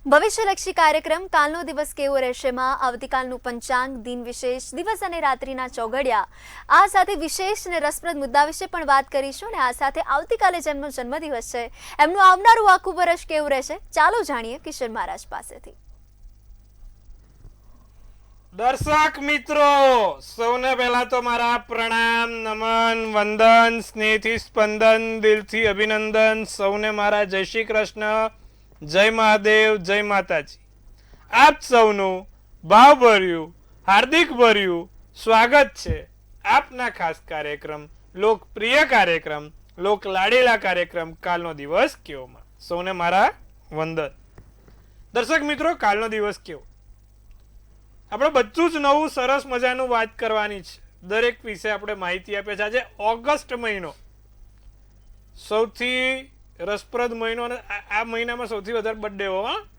ભવિષ્યલક્ષી કાર્યક્રમ કાલનો દિવસ કેવો રહેશેમાં આવતીકાલનું પંચાંગ, દિન વિશેષ, દિવસ અને રાત્રિના ચોઘડિયા, આ સાથે વિશેષ અને રસપ્રદ મુદ્દા વિશે પણ વાત કરીશું અને આ સાથે આવતીકાલે જેમનો જન્મદિવસ છે એમનું આવનારું આખું વર્ષ કેવું રહેશે ચાલો જાણીએ કિશન મહારાજ પાસેથી। દર્શક મિત્રો સૌને પહેલા તો મારા પ્રણામ, નમન, વંદન, સ્નેહથી સ્પંદન, દિલથી અભિનંદન। સૌને મારા જય શ્રી કૃષ્ણ, જય મહાદેવ, જય માતાજી। આપ સૌનું ભાવભર્યું હાર્દિક ભર્યું સ્વાગત છે આપના ખાસ કાર્યક્રમ, લોકપ્રિય કાર્યક્રમ, લોક લાડીલા કાર્યક્રમ કાલનો દિવસ કેવોમાં। સૌને મારા વંદન। દર્શક મિત્રો, કાલનો દિવસ કેવો, આપણે બધું જ નવું સરસ મજાનું વાત કરવાની છે। દરેક વિશે આપણે માહિતી આપીએ છીએ। આજે ઓગસ્ટ મહિનો સૌથી રસપ્રદ મહિનો અને આ મહિનામાં સૌથી વધારે બર્થડે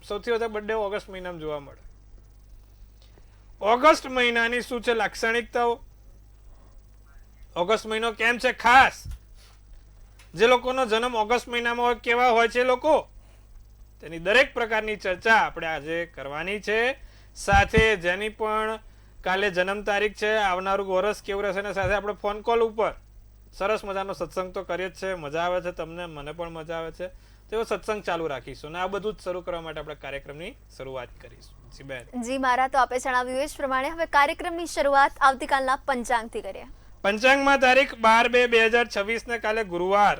સૌથી વધારે બર્થડે ઓગસ્ટ મહિનામાં જોવા મળે। ઓગસ્ટ મહિનાની શું છે લાક્ષણિકતાઓ, ઓગસ્ટ મહિનો કેમ છે ખાસ, જે લોકોનો જન્મ ઓગસ્ટ મહિનામાં હોય કેવા હોય છે લોકો, તેની દરેક પ્રકારની ચર્ચા આપણે આજે કરવાની છે। સાથે જેની પણ કાલે જન્મ તારીખ છે, આવનારું વર્ષ કેવું રહેશે, અને સાથે આપણે ફોન કોલ ઉપર સરસ મજાનો સત્સંગ તો કરીએ જ છે, મજા આવે છે તમને, મને પણ મજા આવે છે, તેવો સત્સંગ ચાલુ રાખીશું અને આ બધું જ શરૂ કરવા માટે આપણે કાર્યક્રમની શરૂઆત કરીશું। જી બેન। જી મારા, તો આપે જણાવ્યું એ જ પ્રમાણે હવે કાર્યક્રમની શરૂઆત આવતીકાલના પંચાંગથી કરીએ। પંચાંગમાં તારીખ 12/2/2026 ને કાલે ગુરુવાર,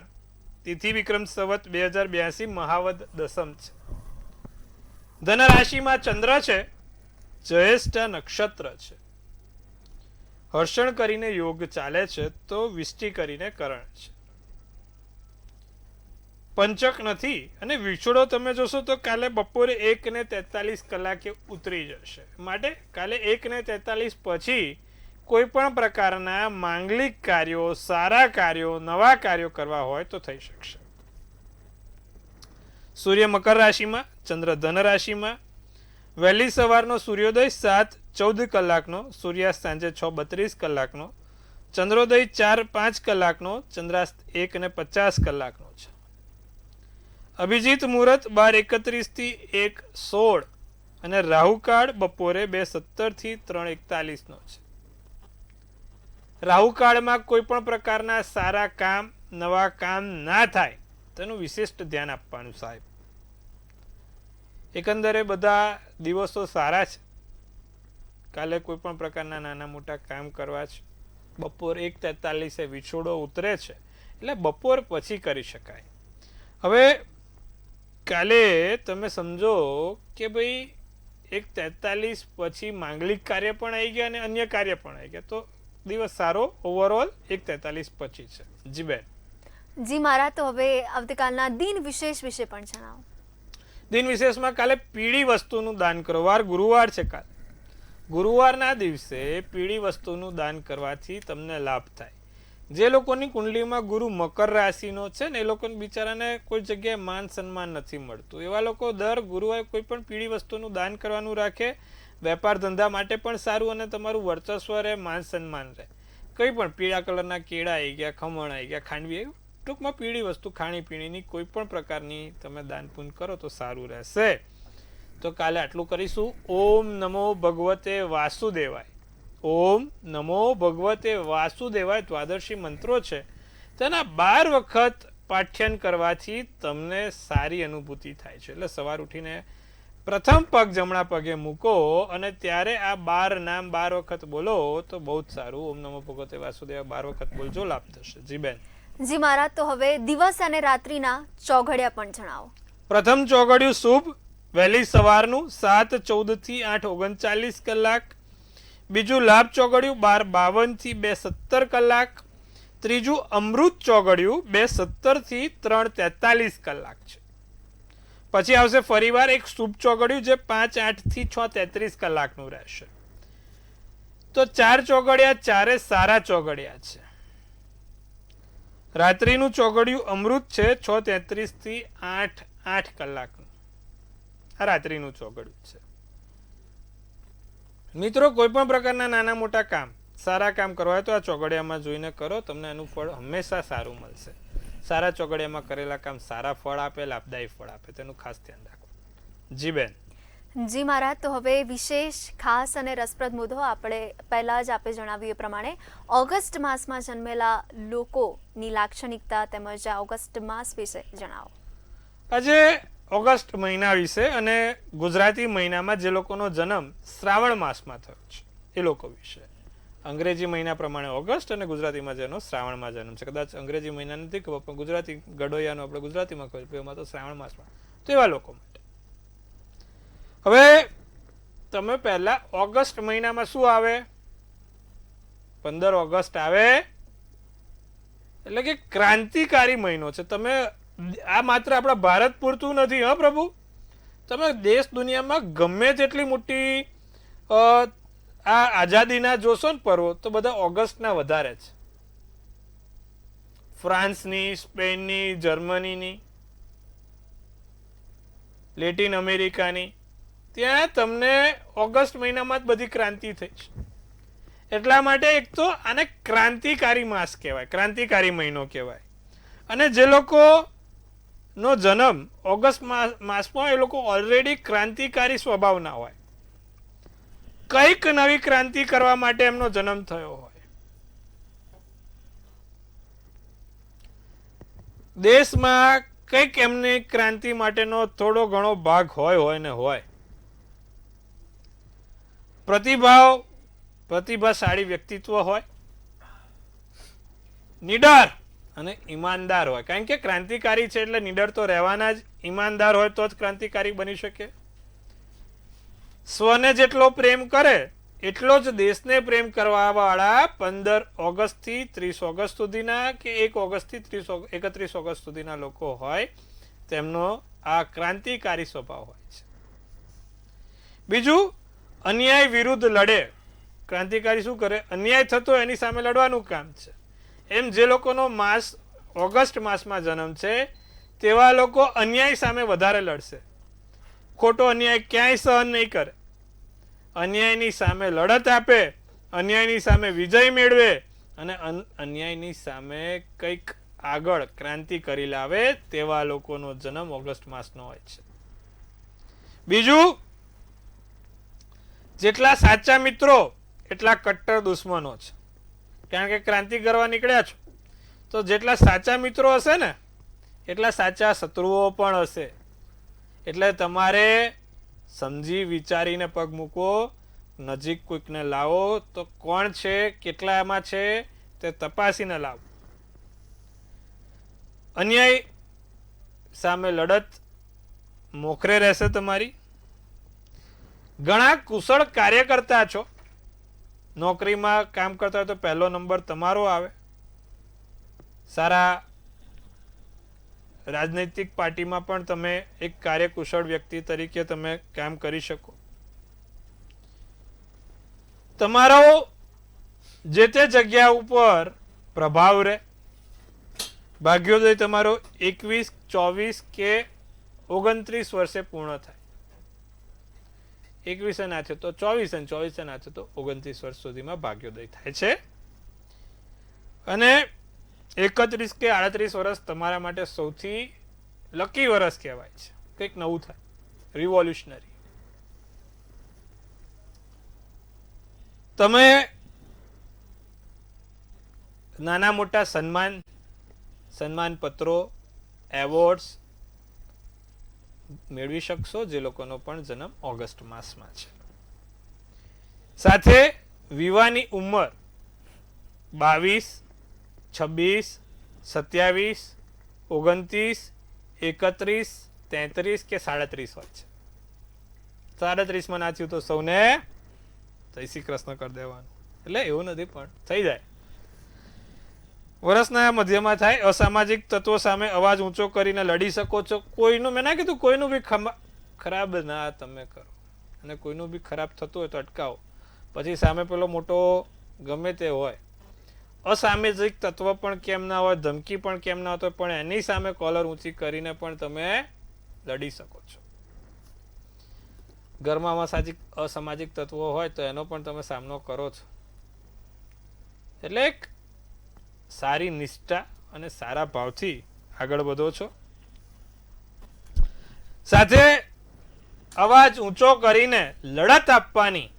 તિથિ વિક્રમ સંવત 2082, મહાવદ દસમ છે। ધન રાશિમાં ચંદ્ર છે, જ્યેષ્ઠ નક્ષત્ર છે, હર્ષણ કરીને યોગ ચાલે છે, તો વિષ્ટિ કરીને કરણ છે, પંચક નથી અને વિછોડો તમે જોશો તો કાલે બપોરે 1:43 ઉતરી જશે, માટે કાલે 1:43 પછી કોઈ પણ પ્રકારના માંગલિક કાર્યો, સારા કાર્યો, નવા કાર્યો કરવા હોય તો થઈ શકશે। સૂર્ય મકર રાશિમાં, ચંદ્ર ધન રાશિમાં, વહેલી સવારનો સૂર્યોદય 7:14, સૂર્યાસ્ત સાંજે 6:32, ચંદ્રોદય 4:05, ચંદ્રાસ્ત 1:50 છે। અભિજીત મુહૂર્ત 12:31 થી 1:16 અને રાહુકાળ બપોરે 2:17 થી 3:41 છે। રાહુકાળમાં કોઈ પણ પ્રકારના સારા કામ, નવા કામ ના થાય તેનું વિશિષ્ટ ધ્યાન આપવાનું સાહેબ। એકંદરે બધા દિવસો સારા છે, કાલે કોઈ પણ પ્રકારના નાના મોટા કામ કરવા છે। બપોર 1:43 વિછોડો ઉતરે છે, એટલે બપોર પછી કરી શકાય। હવે કાલે તમે સમજો કે ભાઈ 1:43 પછી માંગલિક કાર્ય પણ આવી ગયા અને અન્ય કાર્ય પણ આવી ગયા, તો દિવસ સારો ઓવરઓલ 1:43 પછી છે। જી બેન। જી મારા, તો હવે આવતીકાલના દિન વિશેષ વિશે પણ જણાવો। દિન વિશેષમાં કાલે પીળી વસ્તુનું દાન કરો। વાર ગુરુવાર છે કાલે, ગુરુવારના દિવસે પીળી વસ્તુનું દાન કરવાથી તમને લાભ થાય। જે લોકોની કુંડલીમાં ગુરુ મકર રાશિનો છે ને, એ લોકોને બિચારાને કોઈ જગ્યાએ માન સન્માન નથી મળતું, એવા લોકો દર ગુરુવારે કોઈ પણ પીળી વસ્તુનું દાન કરવાનું રાખે। વેપાર ધંધા માટે પણ સારું અને તમારું વર્ચસ્વ રહે, માન સન્માન રહે। કંઈ પણ પીળા કલરના કેળા આવી ગયા, ખમણ આવી ગયા, ખાંડવી, ટૂંકમાં પીળી વસ્તુ ખાણીપીણીની કોઈ પણ પ્રકારની તમે દાન પુण्य કરો તો સારું રહેશે। તો કાલે આટલું કરીશું। ઓમ નમો ભગવતે વાસુદેવાય, ઓમ નમો ભગવતે વાસુદેવાય દ્વાદશી મંત્રો છે, તેના 12 વખત પાઠ્યન કરવાથી તમને સારી અનુભૂતિ થાય છે। એટલે સવાર ઉઠીને પ્રથમ પગ જમણા પગે મૂકો અને ત્યારે આ 12 નામ 12 વખત બોલો તો બહુ જ સારું। ઓમ નમો ભગવતે વાસુદેવાય 12 વખત બોલજો, લાભ થશે। જી બેન। જી મારા, તો હવે દિવસ અને રાત્રિના ચોઘડિયા પણ જણાવો। પ્રથમ ચોઘડિયું શુભ, વહેલી સવારનું 7:14 થી 8:39, બીજું લાભ ચોઘડિયું 12:52 થી 2:17, ત્રીજું અમૃત ચોઘડિયું 2:17 થી 3:43 છે। પછી આવશે ફરીવાર એક શુભ ચોઘડિયું જે 5:08 થી 6:33 રહેશે। તો 4 ચોઘડિયા, ચારે સારા ચોઘડિયા છે। રાત્રિનું ચોઘડિયું અમૃત છે 6:33 થી 8:08, આ રાત્રિનું ચોઘડિયું છે। મિત્રો, કોઈ પણ પ્રકારના નાના મોટા કામ, સારા કામ કરવા હોય તો આ ચોઘડિયામાં જોઈને કરો, તમને એનું ફળ હંમેશા સારું મળશે। સારા ચોઘડિયામાં કરેલા કામ સારા ફળ આપે, લાભદાયી ફળ આપે, તેનું ખાસ ધ્યાન રાખો। જી બેન. જી મહારાજ, તો હવે વિશેષ ખાસ અને રસપ્રદ મુદ્દો આપણે પહેલાં જ આપે જણાવ્યું એ પ્રમાણે ઓગસ્ટ માસમાં જન્મેલા લોકોની લાક્ષણિકતા તેમજ આ ઓગસ્ટ માસ વિશે જણાવો. આજે ઓગસ્ટ મહિના વિશે અને ગુજરાતી મહિનામાં જે લોકોનો જન્મ શ્રાવણ માસમાં થયો છે એ લોકો વિશે. અંગ્રેજી મહિના પ્રમાણે ઓગસ્ટ અને ગુજરાતીમાં જેનો શ્રાવણમાં જન્મ છે. કદાચ અંગ્રેજી મહિના નથી ખબર પણ ગુજરાતી ગડોયાનો આપણે ગુજરાતીમાં ખબર એમાં તો શ્રાવણ માસમાં, તો એવા લોકો માટે. હવે તમે પહેલા ઓગસ્ટ મહિનામાં શું આવે? 15 ઓગસ્ટ આવે એટલે કે ક્રાંતિકારી મહિનો છે. તમે આ માત્ર આપણા ભારત પૂરતું નથી, હા પ્રભુ. તમે દેશ દુનિયામાં ગમે તેટલી મોટી આ આઝાદીના જોશો ને પર્વો તો બધા ઓગસ્ટના વધારે છે. ફ્રાન્સની, સ્પેનની, જર્મનીની, લેટિન અમેરિકાની, ત્યાં તમને ઓગસ્ટ મહિનામાં જ બધી ક્રાંતિ થઈ છે. એટલા માટે એક તો આને ક્રાંતિકારી માસ કહેવાય, ક્રાંતિકારી મહિનો કહેવાય. અને જે લોકો નો જન્મ ઓગસ્ટ માસમાં એ લોકો ઓલરેડી ક્રાંતિકારી સ્વભાવના હોય, કંઈક નવી ક્રાંતિ કરવા માટે એમનો જન્મ થયો હોય. દેશમાં કંઈક એમની ક્રાંતિ માટેનો થોડો ઘણો ભાગ હોય ને હોય. પ્રતિભાશાળી વ્યક્તિત્વ હોય, નીડર અને ઈમાનદાર હોય. કારણ કે ક્રાંતિકારી છે એટલે નીડર તો રહેવાના જ, ઈમાનદાર હોય તો જ ક્રાંતિકારી બની શકે. સ્વને જેટલો પ્રેમ કરે એટલો જ દેશને પ્રેમ કરવા વાળા 15 ઓગસ્ટ થી 30 ઓગસ્ટ સુધીના કે 1 ઓગસ્ટ થી 31 ઓગસ્ટ સુધીના લોકો હોય, તેમનો આ ક્રાંતિકારી સ્વભાવ હોય છે. બીજું, અન્યાય વિરુદ્ધ લડે. ક્રાંતિકારી શું કરે? અન્યાય થતો એની સામે લડવાનું કામ છે. એમ જે લોકોનો માસ ઓગસ્ટ માસમાં જન્મ છે તેવા લોકો અન્યાય સામે વધારે લડશે. ખોટો અન્યાય ક્યાંય સહન નહીં કરે. અન્યાયની સામે લડત આપે, અન્યાયની સામે વિજય મેળવે અને અન્યાયની સામે કંઈક આગળ ક્રાંતિ કરી લાવે તેવા લોકોનો જન્મ ઓગસ્ટ માસનો હોય છે. બીજું, જેટલા સાચા મિત્રો એટલા કટ્ટર દુશ્મનો છે. કારણ કે ક્રાંતિ કરવા નીકળ્યા છો તો જેટલા સાચા મિત્રો હશે ને એટલા સાચા શત્રુઓ પણ હશે. એટલે તમારે સમજી વિચારીને પગ મૂકો. નજીક કોઈકને લાવો તો કોણ છે, કેટલામાં છે તે તપાસીને લાવો. અન્યાય સામે લડત મોખરે રહેશે તમારી. ઘણા કુશળ કાર્યકર્તા છો. નોકરીમાં કામ કરતા હોય તો પહેલો નંબર તમારો આવે. સારા રાજનૈતિક પાર્ટીમાં પણ તમે એક કાર્યકુશળ વ્યક્તિ તરીકે તમે કામ કરી શકો. તમારો જે તે જગ્યા ઉપર પ્રભાવ રહે. ભાગ્યોદય તમારો 21, 24 કે 29 વર્ષે પૂર્ણ થાય. 21 ના છે તો 24 અને 24 ના છે તો 29 વર્ષ સુધીમાં ભાગ્યોદય થાય છે. અને 31 કે 38 વર્ષ તમારા માટે સૌથી લકી વર્ષ કહેવાય છે. કંઈક નવું થાય, રિવોલ્યુશનરી. તમે નાના મોટા સન્માન પત્રો, એવોર્ડ્સ મેળવી શકશો જે લોકોનો પણ જન્મ ઓગસ્ટ માસમાં છે. સાથે વિવાહની ઉંમર 22, 26, 27, 29, 31, 33 કે 37 હોય છે. 37 ના થયું તો સૌને જય શ્રી કૃષ્ણ કરી દેવાનું. એટલે એવું નથી પણ થઈ જાય. વર્ષના મધ્યમાં થાય. અસામાજિક તત્વો સામે અવાજ ઊંચો કરીને લડી શકો છો. કોઈનું, મેં ના કીધું કોઈનું બી ખરાબ ના તમે કરો, અને કોઈનું બી ખરાબ થતું હોય તો અટકાવો. પછી સામે પેલો મોટો ગમે તે હોય, અસામાજિક તત્વ પણ કેમ ના હોય, ધમકી પણ કેમ ના હોય, પણ એની સામે કોલર ઊંચી કરીને પણ તમે લડી શકો છો. ઘરમાં અસામાજિક તત્વો હોય તો એનો પણ તમે સામનો કરો છો. એટલે એક સારી નિષ્ઠા અને સારા ભાવથી આગળ વધો છો. સાથે અવાજ ઊંચો કરીને લડત આપવાની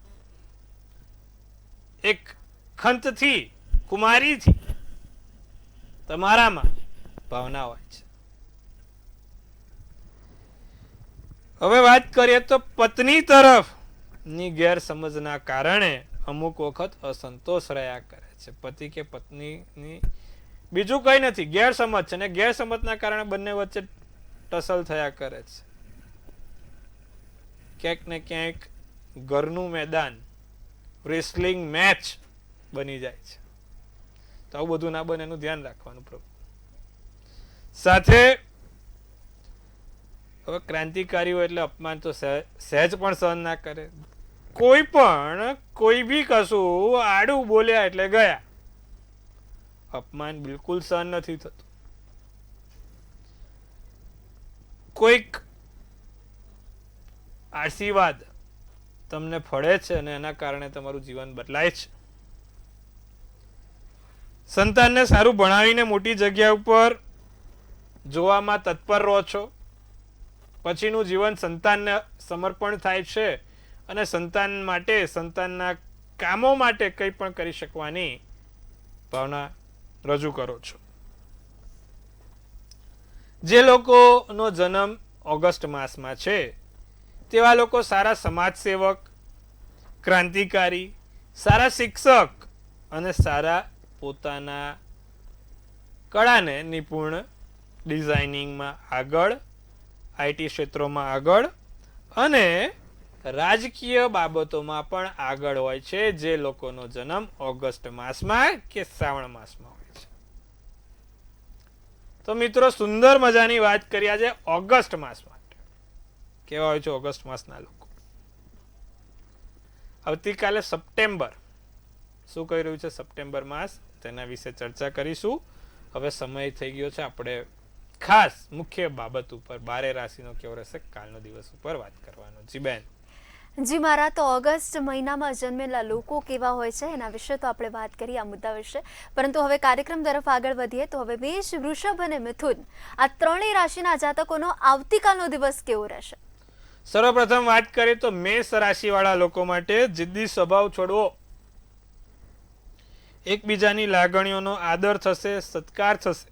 એક ખંતથી, કુમારીથી તમારામાં ભાવના હોય છે. હવે વાત કરીએ તો પત્ની તરફની ગેરસમજના કારણે અમુક વખત અસંતોષ રહ્યા કરે છે. પતિ કે પત્નીની બીજું કઈ નથી, ગેરસમજ છે, અને ગેરસમજના કારણે બંને વચ્ચે ટસલ થયા કરે છે. ક્યાંક ને ક્યાંક ઘરનું મેદાન રેસલિંગ મેચ બની જાય છે. તો આવું બધું ના બને એનું ધ્યાન રાખવાનું પ્રભુ. સાથે હવે ક્રાંતિકારીઓ એટલે અપમાન તો સહેજ પણ સહન ના કરે. કોઈ બી કશું આડું બોલ્યા એટલે ગયા. અપમાન બિલકુલ સહન નથી થતું. કોઈક આશીર્વાદ તમને ફળે છે અને એના કારણે તમારું જીવન બદલાય છે. સંતાનને સારું ભણાવીને મોટી જગ્યા ઉપર જોવામાં તત્પર રહો છો. પછીનું જીવન સંતાનને સમર્પણ થાય છે અને સંતાન માટે, સંતાનના કામો માટે કંઈ પણ કરી શકવાની ભાવના રજૂ કરો છો. જે લોકોનો જન્મ ઓગસ્ટ માસમાં છે તેવા લોકો સારા સમાજ સેવક, ક્રાંતિકારી, સારા શિક્ષક અને સારા પોતાના કળાને નિપુણ, ડિઝાઇનિંગમાં આગળ, આઈટી ક્ષેત્રોમાં આગળ અને રાજકીય બાબતોમાં પણ આગળ હોય છે જે લોકોનો જન્મ ઓગસ્ટ માસમાં કે શ્રાવણ માસમાં હોય છે. તો મિત્રો, સુંદર મજાની વાત કરી આજે ઓગસ્ટ માસ માટે. કેવા હોય છે ઓગસ્ટ માસના લોકો? આવતીકાલે સપ્ટેમ્બર શું કહી રહ્યું છે? સપ્ટેમ્બર માસ, તેના વિશે ચર્ચા કરીશું. હવે સમય થઈ ગયો છે આપણે ખાસ મુખ્ય બાબત ઉપર, 12 રાશિનો કેવો રહેશે કાલનો દિવસ ઉપર વાત કરવાનો. જી બેન. જી મારા, તો ઓગસ્ટ મહિનામાં જન્મેલા લોકો કેવા હોય છે એના વિશે તો આપણે વાત કરી, આ મુદ્દા વિશે. પરંતુ હવે કાર્યક્રમ તરફ આગળ વધીએ તો હવે મેષ, વૃષભ અને મિથુન આ ત્રણેય રાશિના જાતકોનો આવતીકાલનો દિવસ કેવો રહેશે? સર્વપ્રથમ વાત કરીએ તો મેષ રાશિ વાળા લોકો માટે જિદ્દી સ્વભાવ છોડવો. એકબીજાની લાગણીઓનો આદર થશે, સત્કાર થશે.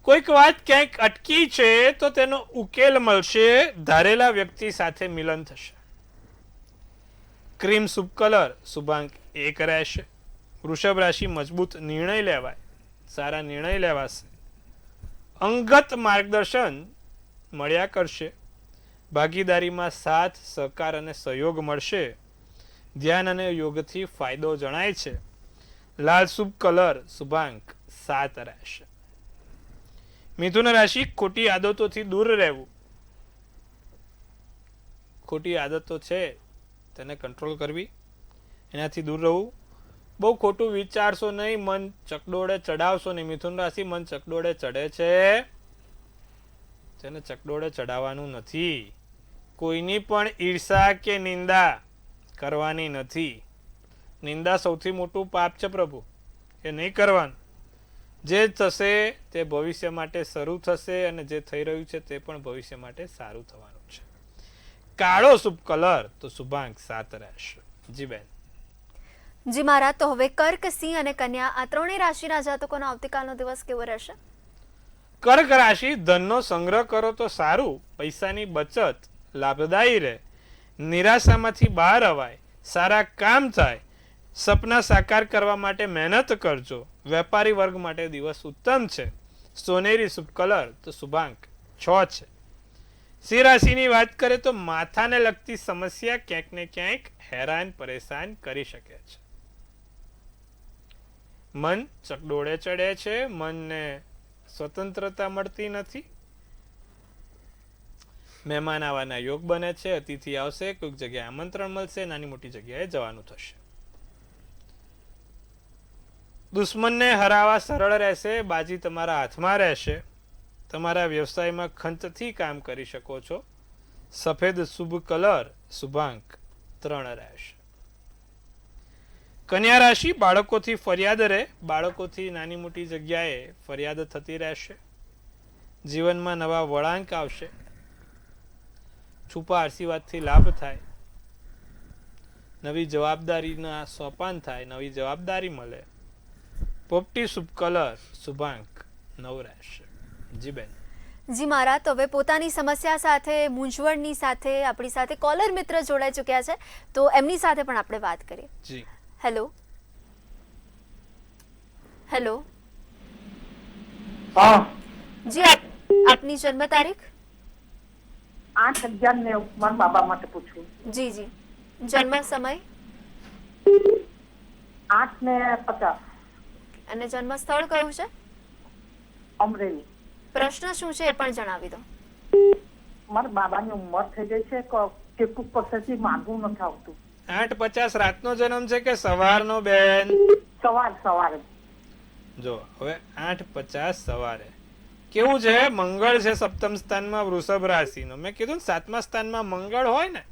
કોઈક વાત ક્યાંક અટકી છે તો તેનો ઉકેલ મળશે. ધારેલા વ્યક્તિ સાથે મિલન થશે. ક્રીમ શુભ કલર, શુભાંક 1 રહેશે. વૃષભ રાશિ મજબૂત નિર્ણય લેવાય, સારા નિર્ણય લેવાશે. અંગત માર્ગદર્શન મળ્યા કરશે. ભાગીદારીમાં સાથ, સહકાર અને સહયોગ મળશે. ધ્યાન અને યોગથી ફાયદો જણાય છે. લાલ શુભ કલર, શુભાંક 7 રહેશે. મિથુન રાશિ ખોટી આદતોથી દૂર રહેવું. ખોટી આદતો છે તેને કંટ્રોલ કરવી, એનાથી દૂર રહેવું. બહુ ખોટું વિચારશો નહીં, મન ચકડોળે ચડાવશો નહીં. મિથુન રાશિ મન ચકડોળે ચડે છે, તેને ચકડોળે ચડાવવાનું નથી. કોઈની પણ ઈર્ષા કે નિંદા કરવાની નથી. નિંદા સૌથી મોટું પાપ છે પ્રભુ, એ નહીં કરવાનું. જે થશે તે ભવિષ્ય માટે શરૂ થશે અને જે થઈ રહ્યું છે તે પણ ભવિષ્ય માટે સારું થવાનું છે. કાળો શુભ કલર, તો શુભાંક 7 રહેશે. જી બેન. જી મારા, તો હવે કર્ક, સિંહ અને કન્યા આ ત્રણેય રાશિના જાતકોનો આવતીકાલનો દિવસ કેવો રહેશે? કર્ક રાશિ ધનનો સંગ્રહ કરો તો સારું. પૈસાની બચત લાભદાયી રહે. નિરાશામાંથી બહાર અવાય, સારા કામ થાય. સપના સાકાર કરવા માટે મહેનત કરજો. વેપારી વર્ગ માટે દિવસ ઉત્તમ છે. સોનેરી શુભ કલર, તો શુભાંક 6 છે. સિંહ રાશિની વાત કરીએ તો માથાને લગતી સમસ્યા ક્યાંક ને ક્યાંક હેરાન પરેશાન કરી શકે છે. મન ચકડોળે ચડે છે, મનને સ્વતંત્રતા મળતી નથી. મહેમાન આવવાના યોગ બને છે. અતિથિ આવશે, કોઈક જગ્યાએ આમંત્રણ મળશે, નાની મોટી જગ્યાએ જવાનું થશે. દુશ્મનને હરાવવા સરળ રહેશે. બાજી તમારા હાથમાં રહેશે. તમારા વ્યવસાયમાં ખંતથી કામ કરી શકો છો. સફેદ શુભ કલર, શુભાંક 3 રહેશે. કન્યા રાશિ બાળકોથી ફરિયાદ રહે. બાળકોથી નાની મોટી જગ્યાએ ફરિયાદ થતી રહેશે. જીવનમાં નવા વળાંક આવશે. છુપા આશીર્વાદથી લાભ થાય, નવી જવાબદારીના સોપાન થાય, નવી જવાબદારી મળે. પોપટી શુભ કલર શુભાંક 9 રહેશે. જી બેન. જી મહારાજ, તો હવે પોતાની સમસ્યા સાથે મૂંઝવણની સાથે આપણી સાથે કોલર મિત્ર જોડાઈ ચૂક્યા છે, તો એમની સાથે પણ આપણે વાત કરીએ. જી. Hello hello. હા, જી આપની જન્મ તારીખ? 8/11 ને મારા બાબા માટે પૂછવું. જી જી. જન્મ સમય? 8:50 અને જન્મ સ્થળ કયું છે? અમરેલી. પ્રશ્ન શું છે એ પણ જણાવી દો. મારા બાબાની ઉંમર થઈ ગઈ છે, કેટલું પરસેથી માંગવું નથી આવતું. 8:50 રાતનો જન્મ છે કે સવારનો બેન? સવારે. જો હવે 8:50 સવારે કેવું છે? મંગળ છે સપ્તમ સ્થાનમાં વૃષભ રાશિનો. મેં કીધું ને 7મા સ્થાનમાં મંગળ હોય ને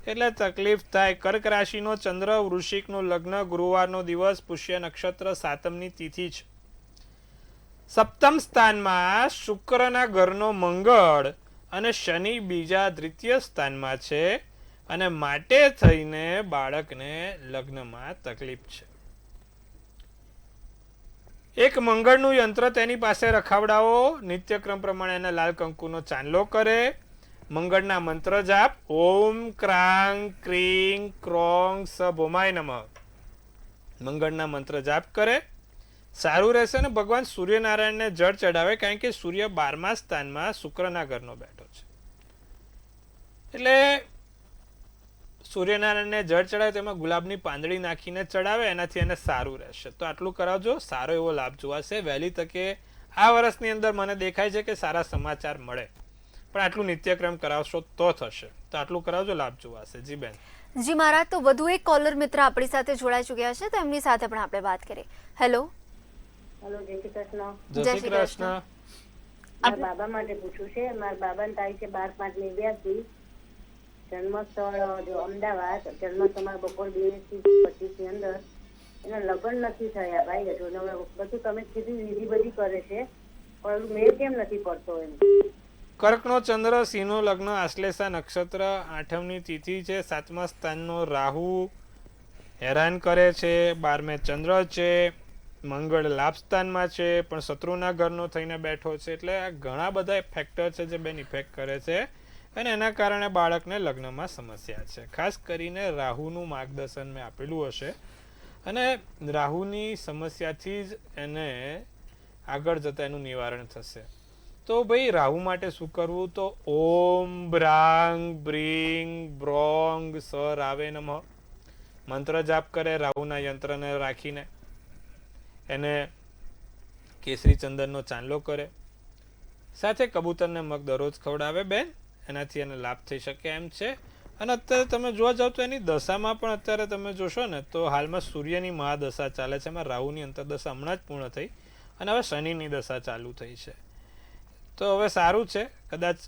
એટલે તકલીફ થાય. કર્ક રાશિનો ચંદ્ર, વૃશ્ચિકનું લગ્ન, ગુરુવારનો દિવસ, પુષ્ય નક્ષત્ર, 7મની તિથિ છે. સપ્તમ સ્થાનમાં શુક્રના ઘરનો મંગળ અને શનિ બીજા દ્વિતીય સ્થાનમાં છે, અને માટે થઈને બાળકને લગ્નમાં તકલીફ છે. એક મંગળનું યંત્ર તેની પાસે રખાવડાવો, નિત્યક્રમ પ્રમાણે એને લાલ કંકુનો ચાંદલો કરે, મંગળના મંત્ર જાપ, ઓમ ક્રાંગ ક્રીંગ ક્રોંગ સ ભોમાય નમઃ, મંગળના મંત્ર જાપ કરે, સારું રહેશે. ને ભગવાન સૂર્યનારાયણને જળ ચડાવે, કારણ કે સૂર્ય 12મા સ્થાનમાં શુક્રના ઘરનો બેઠો છે. એટલે સૂર્યનારાયણને જળ ચડાવે તેમાં ગુલાબની પાંદડી નાખીને ચડાવે, એનાથી એને સારું રહેશે. તો આટલું કરાવજો, સારો એવો લાભ જોવાશે. વહેલી તકે આ વર્ષની અંદર મને દેખાય છે કે સારા સમાચાર મળે, પણ આટલું નિત્યક્રમ કરાવશો તો થશે. તો આટલું કરાવજો, લાભ જોવાશે. જી બેન. જી મહારાજ, તો વધુ એક કોલર મિત્ર આપણી સાથે જોડાઈ ચૂક્યા છે, તો એમની સાથે પણ આપણે વાત કરીએ. હેલો હેલો, જય શ્રી કૃષ્ણ. જય શ્રી કૃષ્ણ. મારા બાબા માટે પૂછવું છે. મારા બાબાની તારીખ છે 12/5/82, જન્મ સ્થળ જો અમદાવાદ, જન્મ તમારે બપોર 2:25 ની અંદર. એના લગ્ન નથી થયા ભાઈ હજુ. બધું તમે કીધું વિધિ બધી કરે છે, પણ મેળ કેમ નથી પડતો એમ. કર્કનો ચંદ્ર, સિંહનું લગ્ન, આશ્લેષા નક્ષત્ર, 8મની તિથિ છે, 7મા સ્થાનનો રાહુ હેરાન કરે છે, 12મે ચંદ્ર છે, મંગળ લાભ સ્થાનમાં છે, પણ શત્રુના ઘરનો થઈને બેઠો છે. એટલે આ ઘણા બધા ફેક્ટર છે જે બેન ઇફેક્ટ કરે છે, અને એના કારણે બાળકને લગ્નમાં સમસ્યા છે. ખાસ કરીને રાહુનું માર્ગદર્શન મેં આપેલું હશે, અને રાહુની સમસ્યાથી જ એને આગળ જતા એનું નિવારણ થશે. તો ભાઈ રાહુ માટે શું કરવું? તો ઓમ બ્રાંગ બ્રીંગ બ્રોંગ સ રાવે નમઃ મંત્ર જાપ કરે, રાહુના યંત્રને રાખીને એને કેસરી ચંદનનો ચાંદલો કરે, સાથે કબૂતરને મગ દરરોજ ખવડાવે બેન, એનાથી એને લાભ થઈ શકે એમ છે. અને અત્યારે તમે જોવા જાવ તો એની દશામાં પણ અત્યારે તમે જોશો ને તો હાલમાં સૂર્યની મહાદશા ચાલે છે, એમાં રાહુની અંતરદશા હમણાં જ પૂર્ણ થઈ, અને હવે શનિની દશા ચાલુ થઈ છે. તો હવે સારું છે, કદાચ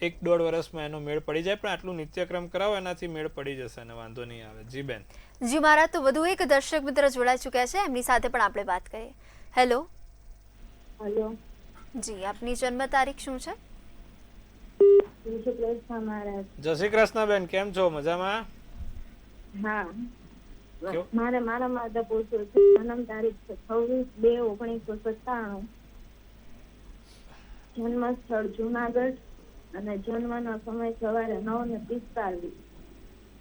1-1.5 વર્ષમાં એનો મેળ પડી જાય, પણ આટલું નિત્યક્રમ કરાવો, એનાથી મેળ પડી જશે અને વાંધો નહીં આવે. જી બેન. જી મહારાજ, તો વધુ એક દર્શક મિત્ર જોડાઈ ચૂક્યા છે, એમની સાથે પણ આપણે વાત કરીએ. હેલો હેલો જી, આપની જન્મ તારીખ શું છે? જય શ્રી કૃષ્ણ મહારાજ. જય શ્રી કૃષ્ણ બેન, કેમ છો? મજામાં? હા, કેવું? મારા માટે પૂછવું છે. જન્મ તારીખ છે 26/2/1997, જન્મ સ્થળ જુનાગઢ, અને જન્મનો સમય સવારે 9:45.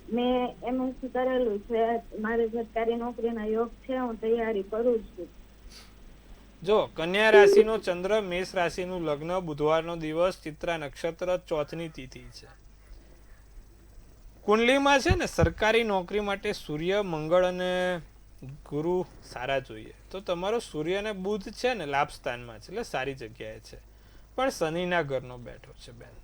મેં એમએસસી કરેલું છે, મારે સરકારી નોકરીના યોગ છે, હું તૈયારી કરું છું. જો કન્યા રાશિનો ચંદ્ર, મેષ રાશિનું લગ્ન, બુધવારનો દિવસ, ચિત્રા નક્ષત્ર, 4ની તિથિ છે. કુંડલીમાં છે ને સરકારી નોકરી માટે સૂર્ય, મંગળ અને ગુરુ સારા જોઈએ. તો તમારો સૂર્ય અને બુધ છે ને લાભ સ્થાનમાં છે, એટલે સારી જગ્યાએ છે, પણ શનિના ઘરનો બેઠો છે બેન,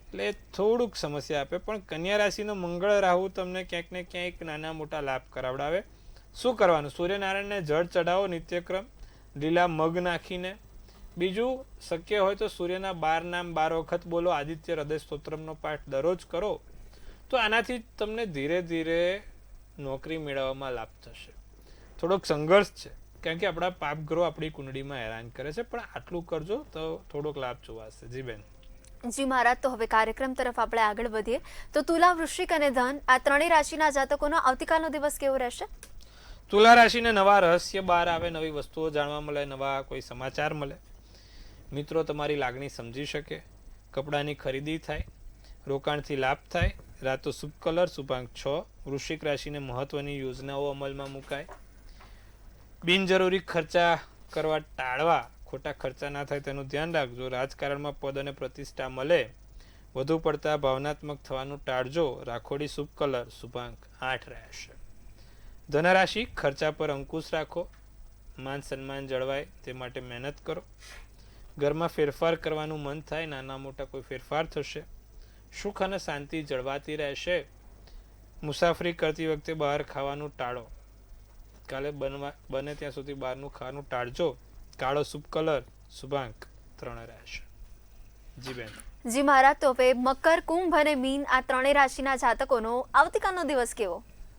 એટલે થોડુંક સમસ્યા આપે. પણ કન્યા રાશિનો મંગળ રાહુ તમને ક્યાંક ને ક્યાંક નાના મોટા લાભ કરાવડાવે. શું કરવાનું? સૂર્યનારાયણને જળ ચડાવો નિત્યક્રમ, લીલા મગ નાખીને. બીજું શક્ય હોય તો સૂર્યના 12 નામ 12 વખત બોલો, આદિત્ય હૃદય સ્તોત્રમનો પાઠ દરરોજ કરો, તો આનાથી તમને ધીરે ધીરે નોકરી મેળવવામાં લાભ થશે. થોડોક સંઘર્ષ છે, કારણ કે આપણા પાપગ્રહો આપણી કુંડળીમાં હેરાન કરે છે, પણ આટલું કરજો તો થોડોક લાભ જોવાશે. જી બેન. જી મહારાજ, તો હવે કાર્યક્રમ તરફ આપણે આગળ વધીએ. તો તુલા, વૃશ્ચિક અને ધન આ ત્રણેય રાશિના જાતકોનો આવતીકાલનો દિવસ કેવો રહેશે? તુલા રાશિને નવા રહસ્ય બહાર આવે, નવી વસ્તુઓ જાણવા મળે, નવા કોઈ સમાચાર મળે, મિત્રો તમારી લાગણી સમજી શકે, કપડાની ખરીદી થાય, રોકાણથી લાભ થાય, રાતો શુભ કલર શુભાંક 6. વૃશ્ચિક રાશિને મહત્વની યોજનાઓ અમલમાં મુકાય, બિનજરૂરી ખર્ચા કરવા ટાળવા, ખોટા ખર્ચા ના થાય તેનું ધ્યાન રાખજો. રાજકારણમાં પદ અને પ્રતિષ્ઠા મળે, વધુ પડતા ભાવનાત્મક થવાનું ટાળજો. રાખોડી શુભ કલર શુભાંક 8 રહેશે. ધનરાશિ, ખર્ચા પર અંકુશ રાખો, માન સન્માન જળવાય તે માટે મહેનત કરો. ઘરમાં ફેરફાર કરવાનું મન થાય, નાના મોટા કોઈ ફેરફાર થશે. સુખ અને શાંતિ જળવાતી રહેશે. મુસાફરી કરતી વખતે બહાર ખાવાનું ટાળો, કાલે બને ત્યાં સુધી બહારનું ખાવાનું ટાળજો. કાળો શુભ કલર શુભાંક 3 રહેશે. જી બેન. જી મહારાજ, તો હવે મકર, કુંભ અને મીન આ ત્રણેય રાશિના જાતકોનો આવતીકાલનો દિવસ કેવો?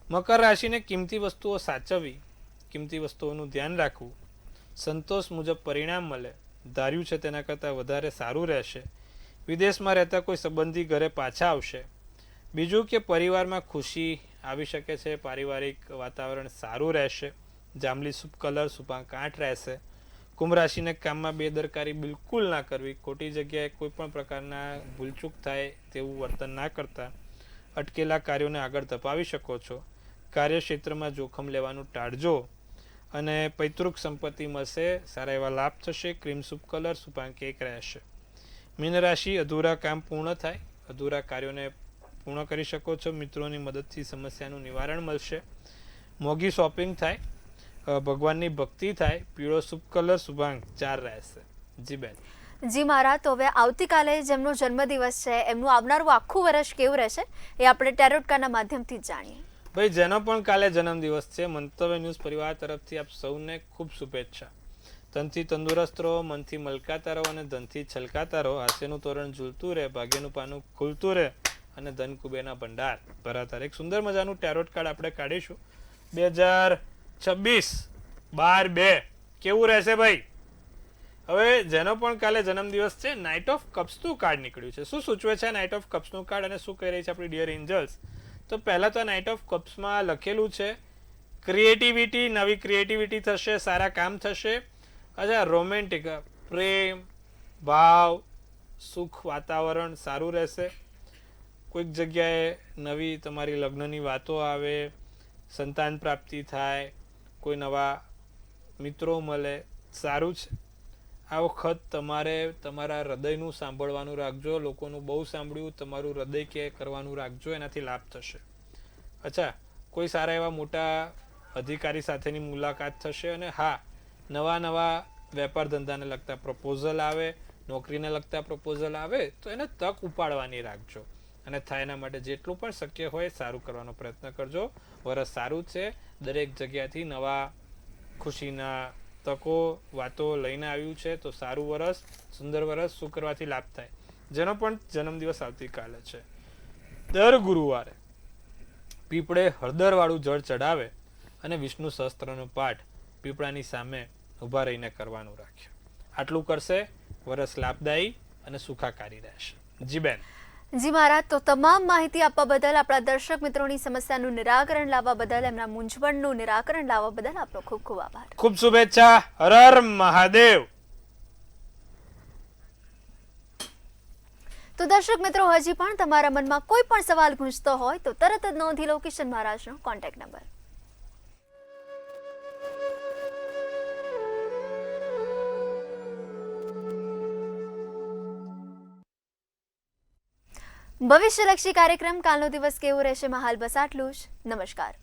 મકર રાશિને કિંમતી વસ્તુઓ સાચવવી, કિંમતી વસ્તુઓનું ધ્યાન રાખવું, સંતોષ મુજબ પરિણામ મળે, ધાર્યું છે તેના કરતાં વધારે સારું રહેશે. વિદેશમાં રહેતા કોઈ સંબંધી ઘરે પાછા આવશે. બીજું કે પરિવારમાં ખુશી આવી શકે છે, પારિવારિક વાતાવરણ સારું રહેશે. જાંબલી શુભ કલર શુભાંક 8 રહેશે. કુંભ રાશિને કામમાં બેદરકારી બિલકુલ ના કરવી, ખોટી જગ્યાએ કોઈ પણ પ્રકારના ભૂલચૂક થાય તેવું વર્તન ના કરતા. અટકેલા કાર્યોને આગળ ધપાવી શકો છો. કાર્યક્ષેત્રમાં જોખમ લેવાનું ટાળજો અને પૈતૃક સંપત્તિ મળશે, સારા એવા લાભ થશે. ક્રીમ શુભ કલર શુભાંક 1 રહેશે. મીન રાશિ, અધૂરા કામ પૂર્ણ થાય, અધૂરા કાર્યોને પૂર્ણ કરી શકો છો. મિત્રોની મદદથી સમસ્યાનું નિવારણ મળશે. મોંઘી શોપિંગ થાય, ભગવાનની ભક્તિ થાય. પીળો શુભ કલર શુભાંક 4 રહેશે. જી બેન. જી મહારાજ, તો હવે આવતીકાલે જેમનો જન્મદિવસ છે એમનું આવનારું આખું વર્ષ કેવું રહેશે એ આપણે ટેરોટ કાર્ડના માધ્યમથી જ જાણીએ. ભાઈ, જેનો પણ કાલે જન્મદિવસ છે, મંતવ્ય ન્યૂઝ પરિવાર તરફથી આપ સૌને ખૂબ શુભેચ્છા. તનથી તંદુરસ્ત રહો, મનથી મલકાતા રહો અને ધનથી છલકાતા રહો. હાસ્યનું તોરણ ઝૂલતું રહે, ભાગ્યનું પાનું ખુલતું રહે અને ધન કુબેરના ભંડાર ભરાતા રહે. એક સુંદર મજાનું ટેરોટ કાર્ડ આપણે કાઢીશું. 2026 12/2 કેવું રહેશે ભાઈ? હવે જેનો પણ કાલે જન્મદિવસ છે, નાઇટ ઓફ કપ્સનું કાર્ડ નીકળ્યું છે. શું સૂચવે છે નાઇટ ઓફ કપ્સનું કાર્ડ અને શું કહી રહી છે આપણી ડિયર એન્જલ્સ? તો પહેલા તો નાઇટ ઓફ કપ્સમાં લખેલું છે ક્રિએટિવિટી, નવી ક્રિએટિવિટી થશે, સારા કામ થશે. અચ્છા, રોમેન્ટિક, પ્રેમ ભાવ, સુખ વાતાવરણ સારું રહેશે. કોઈક જગ્યાએ નવી તમારી લગ્નની વાતો આવે, સંતાન પ્રાપ્તિ થાય, કોઈ નવા મિત્રો મળે, સારું છે. આ વખત તમારે તમારા હૃદયનું સાંભળવાનું રાખજો. લોકોનું બહુ સાંભળ્યું, તમારું હૃદય કે કરવાનું રાખજો, એનાથી લાભ થશે. અચ્છા, કોઈ સારા એવા મોટા અધિકારી સાથેની મુલાકાત થશે. અને હા, નવા વેપાર ધંધાને લગતા પ્રપોઝલ આવે, નોકરીને લગતા પ્રપોઝલ આવે તો એને તક ઉપાડવાની રાખજો. અને થાય એના માટે જેટલું પણ શક્ય હોય સારું કરવાનો પ્રયત્ન કરજો. વરસ સારું છે, દરેક જગ્યાથી નવા ખુશીના તકો વાતો લઈને આવ્યું છે. તો સારું વરસ, સુંદર વરસ, શું કરવાથી લાભ થાય? જેનો પણ જન્મદિવસ આવતીકાલે છે, દર ગુરુવારે પીપળે હળદરવાળું જળ ચડાવે અને વિષ્ણુ સહસ્ત્રનો પાઠ પીપળાની સામે ઊભા રહીને કરવાનું રાખ્યું. આટલું કરશે, વરસ લાભદાયી અને સુખાકારી રહેશે. જી બેન. જી મહારાજ, તો તમામ માહિતી આપવા બદલ, આપણા દર્શક મિત્રોની સમસ્યાનું નિરાકરણ લાવવા બદલ, એમના મૂંઝવણનું નિરાકરણ લાવવા બદલ આપનો ખૂબ ખૂબ આભાર. ખૂબ શુભેચ્છા. હર હર મહાદેવ. તો દર્શક મિત્રો, હજી પણ તમારા મનમાં કોઈ પણ સવાલ ગૂંજતો હોય તો તરત જ નોંધી લો કિશન મહારાજનો કોન્ટેક્ટ નંબર. ભવિષ્યલક્ષી કાર્યક્રમ કાલનો દિવસ કેવો રહેશે માં હાલ બસ આટલું જ. નમસ્કાર.